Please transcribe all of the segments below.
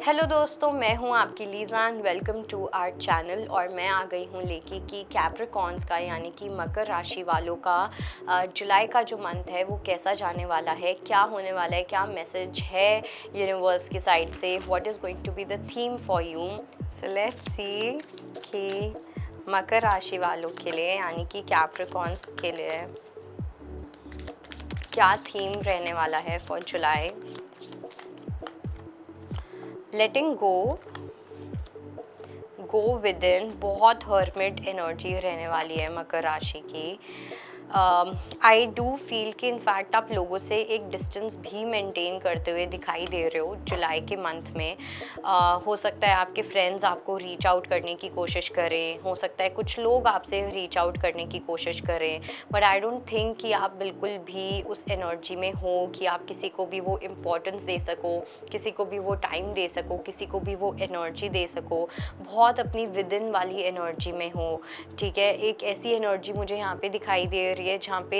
Hello दोस्तों, मैं हूं आपकी लीज़ान। Welcome to our channel. और मैं आ गई हूं लेके कि कैप्रिकॉर्न्स का यानी कि मकर राशि वालों का जुलाई का जो मंथ है वो कैसा जाने वाला है, क्या होने वाला है, क्या मैसेज है यूनिवर्स की साइड से, what is going to be the theme for you. So let's see कि मकर राशि वालों के लिए यानी कि कैप्रिकॉर्न्स के लिए क्या थीम रहने वाला है for July. Letting go with in, बहुत हर्मिट एनर्जी रहने वाली है मकर राशि की। आई डू फील कि इनफैक्ट आप लोगों से एक डिस्टेंस भी मेंटेन करते हुए दिखाई दे रहे हो जुलाई के मंथ में। हो सकता है आपके फ्रेंड्स आपको रीच आउट करने की कोशिश करें, हो सकता है कुछ लोग आपसे रीच आउट करने की कोशिश करें, बट आई डोंट थिंक कि आप बिल्कुल भी उस एनर्जी में हो कि आप किसी को भी वो इम्पोर्टेंस दे सको, किसी को भी वो टाइम दे सको, किसी को भी वो एनर्जी दे सको। बहुत अपनी विद इन वाली एनर्जी में हो, ठीक है। एक ऐसी एनर्जी मुझे यहाँ पे दिखाई दे रही है जहाँ पे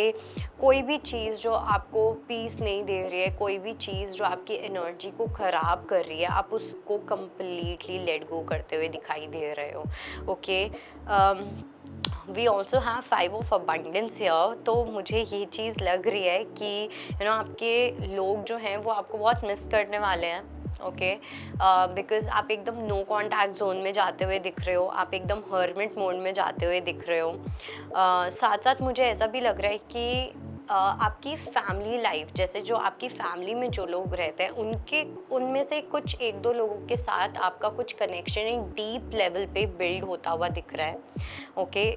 कोई भी चीज़ जो आपको पीस नहीं दे रही है, कोई भी चीज़ जो आपकी एनर्जी को ख़राब कर रही है, आप उसको कम्प्लीटली लेट गो करते हुए दिखाई दे रहे हो। Okay, we also have 5 of abundance here. तो मुझे ये चीज़ लग रही है कि आपके लोग जो हैं वो आपको बहुत मिस करने वाले हैं। ओके, बिकॉज आप एकदम नो कॉन्टैक्ट जोन में जाते हुए दिख रहे हो, आप एकदम हर्मिट मोड में जाते हुए दिख रहे हो। साथ साथ मुझे ऐसा भी लग रहा है कि आपकी फैमिली लाइफ, जैसे जो आपकी फैमिली में जो लोग रहते हैं उनमें से कुछ एक दो लोगों के साथ आपका कुछ कनेक्शन एक डीप लेवल पे बिल्ड होता हुआ दिख रहा है। ओके,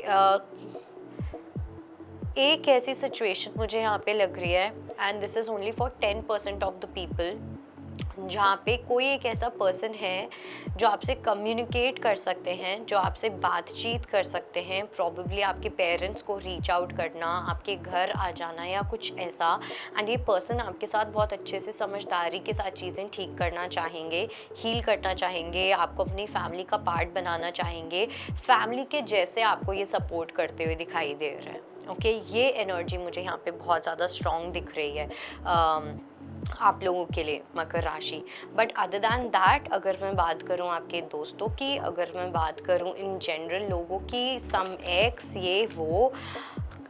एक ऐसी सिचुएशन मुझे यहाँ पे लग रही है, and this is only for 10% of the people, जहाँ पे कोई एक ऐसा पर्सन है जो आपसे कम्युनिकेट कर सकते हैं, जो आपसे बातचीत कर सकते हैं। प्रॉबेबली आपके पेरेंट्स को रीच आउट करना, आपके घर आ जाना या कुछ ऐसा। एंड ये पर्सन आपके साथ बहुत अच्छे से समझदारी के साथ चीज़ें ठीक करना चाहेंगे, हील करना चाहेंगे, आपको अपनी फैमिली का पार्ट बनाना चाहेंगे, फैमिली के जैसे आपको ये सपोर्ट करते हुए दिखाई दे रहे हैं। ओके, ये एनर्जी मुझे यहाँ पे बहुत ज़्यादा स्ट्रॉन्ग दिख रही है आप लोगों के लिए मकर राशि। बट अदर दैन दैट, अगर मैं बात करूं आपके दोस्तों की, अगर मैं बात करूं इन जनरल लोगों की, सम एक्स ये वो,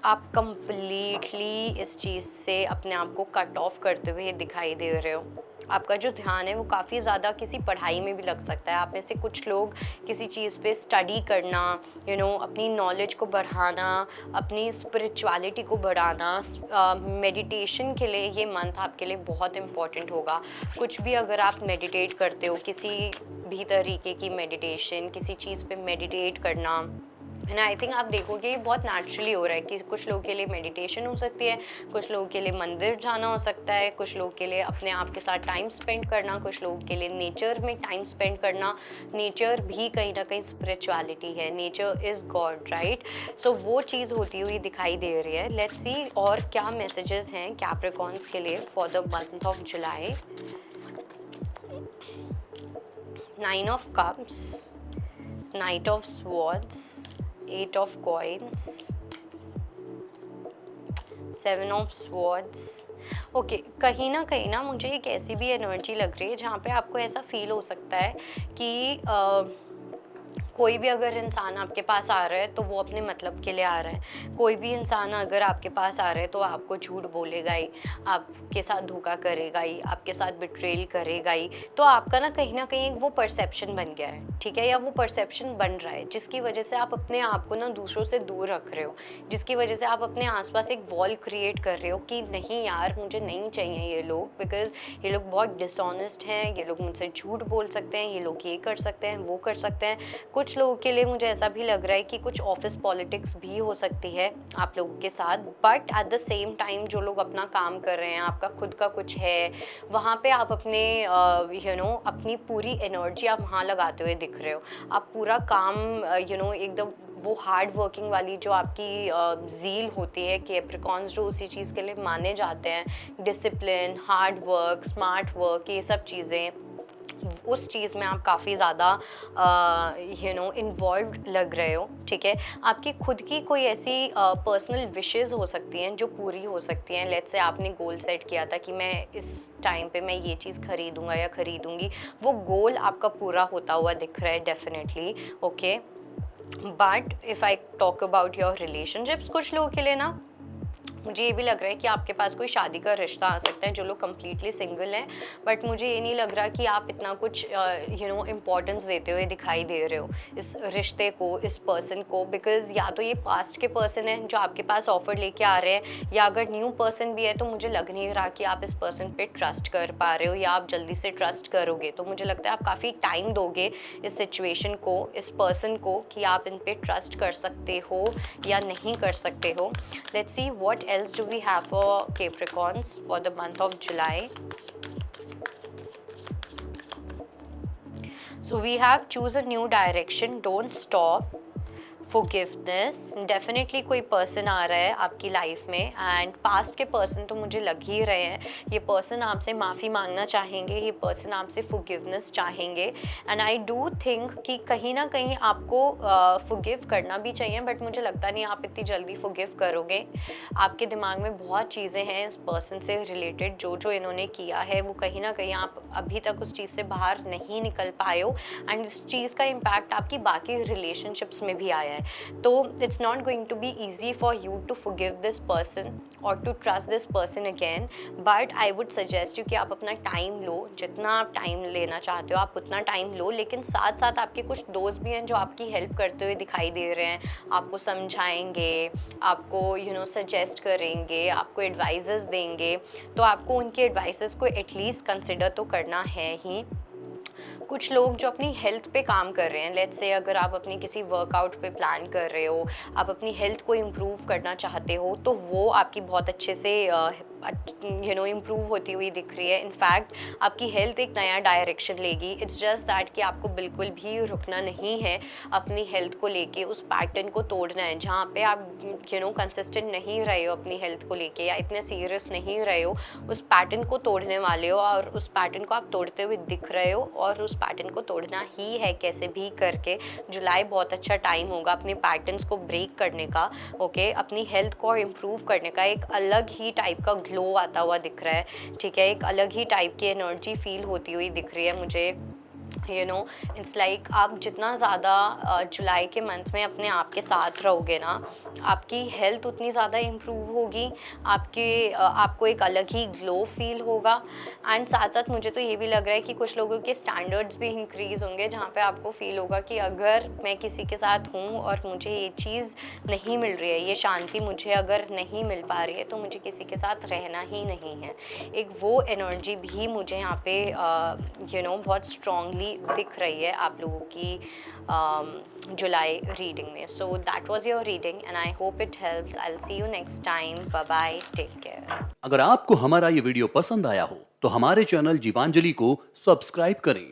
आप कंप्लीटली इस चीज़ से अपने आप को कट ऑफ करते हुए दिखाई दे रहे हो। आपका जो ध्यान है वो काफ़ी ज़्यादा किसी पढ़ाई में भी लग सकता है। आप में से कुछ लोग किसी चीज़ पे स्टडी करना, अपनी नॉलेज को बढ़ाना, अपनी स्पिरिचुअलिटी को बढ़ाना, मेडिटेशन के लिए ये मंथ आपके लिए बहुत इम्पॉर्टेंट होगा। कुछ भी अगर आप मेडिटेट करते हो, किसी भी तरीके की मेडिटेशन, किसी चीज़ पे मेडिटेट करना, है ना, आई थिंक आप देखोगे ये बहुत नेचुरली हो रहा है कि कुछ लोगों के लिए मेडिटेशन हो सकती है, कुछ लोगों के लिए मंदिर जाना हो सकता है, कुछ लोगों के लिए अपने आप के साथ टाइम स्पेंड करना, कुछ लोगों के लिए नेचर में टाइम स्पेंड करना। नेचर भी कहीं ना कहीं स्पिरिचुअलिटी है, नेचर इज़ गॉड, राइट। सो वो चीज़ होती हुई दिखाई दे रही है। लेट्स सी और क्या मैसेजेस हैं कैप्रिकॉर्न्स के लिए for the month of July. 9 of cups, night of swords, 8 of coins, 7 of swords। Okay, कहीं ना मुझे एक ऐसी भी एनर्जी लग रही है जहाँ पे आपको ऐसा फील हो सकता है कि कोई भी अगर इंसान आपके पास आ रहा है तो वो अपने मतलब के लिए आ रहा है। कोई भी इंसान अगर आपके पास आ रहा है तो आपको झूठ बोलेगा ही, आपके साथ धोखा करेगा ही, आपके साथ बिट्रेल करेगा ही। तो आपका ना कहीं वो परसेप्शन बन गया है, ठीक है, या वो परसेप्शन बन रहा है जिसकी वजह से आप अपने आप को ना दूसरों से दूर रख रहे हो, जिसकी वजह से आप अपने आसपास एक वॉल क्रिएट कर रहे हो कि नहीं यार, मुझे नहीं चाहिए ये लोग, बिकॉज ये लोग बहुत डिसऑनेस्ट हैं, ये लोग मुझसे झूठ बोल सकते हैं, ये लोग ये कर सकते हैं, वो कर सकते हैं। कुछ लोगों के लिए मुझे ऐसा भी लग रहा है कि कुछ ऑफिस पॉलिटिक्स भी हो सकती है आप लोगों के साथ। But at the same time जो लोग अपना काम कर रहे हैं, आपका खुद का कुछ है, वहाँ पे आप अपने अपनी पूरी एनर्जी आप वहाँ लगाते हुए दिख रहे हो। आप पूरा काम एकदम वो हार्ड वर्किंग वाली जो आपकी ज़ील होती है, कैप्रिकॉर्न्स जो उसी चीज़ के लिए माने जाते हैं, discipline, hard work, smart work, ये सब चीज़ें उस चीज़ में आप काफ़ी ज़्यादा इन्वॉल्व लग रहे हो, ठीक है। आपकी खुद की कोई ऐसी पर्सनल विशेज़ हो सकती हैं जो पूरी हो सकती हैं। लेट्स से आपने गोल सेट किया था कि मैं इस टाइम पे मैं ये चीज़ खरीदूंगा या खरीदूंगी, वो गोल आपका पूरा होता हुआ दिख रहा है definitely, okay. But if I talk about your relationships, कुछ लोगों के लिए ना मुझे ये भी लग रहा है कि आपके पास कोई शादी का रिश्ता आ सकता है, जो लोग कम्प्लीटली सिंगल हैं। बट मुझे ये नहीं लग रहा कि आप इतना कुछ इम्पोर्टेंस देते हुए दिखाई दे रहे हो इस रिश्ते को, इस पर्सन को, बिकॉज या तो ये पास्ट के पर्सन हैं जो आपके पास ऑफर लेके आ रहे हैं, या अगर न्यू पर्सन भी है तो मुझे लग नहीं रहा कि आप इस पर्सन पे ट्रस्ट कर पा रहे हो या आप जल्दी से ट्रस्ट करोगे। तो मुझे लगता है आप काफ़ी टाइम दोगे इस सिचुएशन को, इस पर्सन को, कि आप इन पे ट्रस्ट कर सकते हो या नहीं कर सकते हो। Let's see what else do we have for Capricorns for the month of July. So we have choose a new direction, don't stop, forgiveness. Definitely कोई पर्सन आ रहा है आपकी लाइफ में, एंड पास्ट के पर्सन तो मुझे लग ही रहे हैं, ये पर्सन आपसे माफ़ी मांगना चाहेंगे, ये पर्सन आपसे फॉरगिवनेस चाहेंगे। एंड आई डू थिंक कि कहीं ना कहीं आपको फॉरगिव करना भी चाहिए, बट मुझे लगता नहीं आप इतनी जल्दी फॉरगिव करोगे। आपके दिमाग में बहुत चीज़ें हैं इस पर्सन से रिलेटेड, जो जो इन्होंने किया है वो कहीं ना कहीं आप अभी तक उस चीज़ से बाहर नहीं निकल पाए हो, एंड इस चीज़ का इम्पैक्ट आपकी बाकी रिलेशनशिप्स में भी आया है। तो it's not going to be easy for you to forgive this person और to trust this person again, but I would suggest you कि आप अपना टाइम लो, जितना आप टाइम लेना चाहते हो आप उतना टाइम लो। लेकिन साथ साथ आपके कुछ दोस्त भी हैं जो आपकी हेल्प करते हुए दिखाई दे रहे हैं, आपको समझाएंगे, आपको सजेस्ट करेंगे, आपको एडवाइजेस देंगे, तो आपको उनके एडवाइसेस को एटलीस्ट कंसिडर तो करना है ही। कुछ लोग जो अपनी हेल्थ पे काम कर रहे हैं, लेट्स से अगर आप अपनी किसी वर्कआउट पे प्लान कर रहे हो, आप अपनी हेल्थ को इम्प्रूव करना चाहते हो, तो वो आपकी बहुत अच्छे से इम्प्रूव होती हुई दिख रही है। इनफैक्ट आपकी हेल्थ एक नया डायरेक्शन लेगी। इट्स जस्ट दैट कि आपको बिल्कुल भी रुकना नहीं है अपनी हेल्थ को लेके, उस पैटर्न को तोड़ना है जहाँ पे आप कंसिस्टेंट नहीं रहे हो अपनी हेल्थ को लेके, या इतने सीरियस नहीं रहे हो, उस पैटर्न को तोड़ने वाले हो, और उस पैटर्न को आप तोड़ते हुए दिख रहे हो, और उस पैटर्न को तोड़ना ही है कैसे भी करके। जुलाई बहुत अच्छा टाइम होगा अपने पैटर्न्स को ब्रेक करने का, ओके। अपनी हेल्थ को इम्प्रूव करने का एक अलग ही टाइप का ग्लो आता हुआ दिख रहा है, ठीक है। एक अलग ही टाइप की एनर्जी फील होती हुई दिख रही है मुझे। इट्स लाइक आप जितना ज़्यादा जुलाई के मंथ में अपने आप के साथ रहोगे ना, आपकी हेल्थ उतनी ज़्यादा इम्प्रूव होगी, आपको एक अलग ही ग्लो फील होगा। एंड साथ साथ मुझे तो ये भी लग रहा है कि कुछ लोगों के स्टैंडर्ड्स भी इंक्रीज़ होंगे, जहाँ पे आपको फील होगा कि अगर मैं किसी के साथ हूँ और मुझे ये चीज़ नहीं मिल रही है, ये शांति मुझे अगर नहीं मिल पा रही है, तो मुझे किसी के साथ रहना ही नहीं है। एक वो एनर्जी भी मुझे यहाँ पे बहुत स्ट्रांगली दिख रही है आप लोगों की जुलाई रीडिंग में। So that was your reading and I hope it helps. I will see you next time. Bye bye, take care. अगर आपको हमारा ये वीडियो पसंद आया हो तो हमारे चैनल जीवांजलि को सब्सक्राइब करें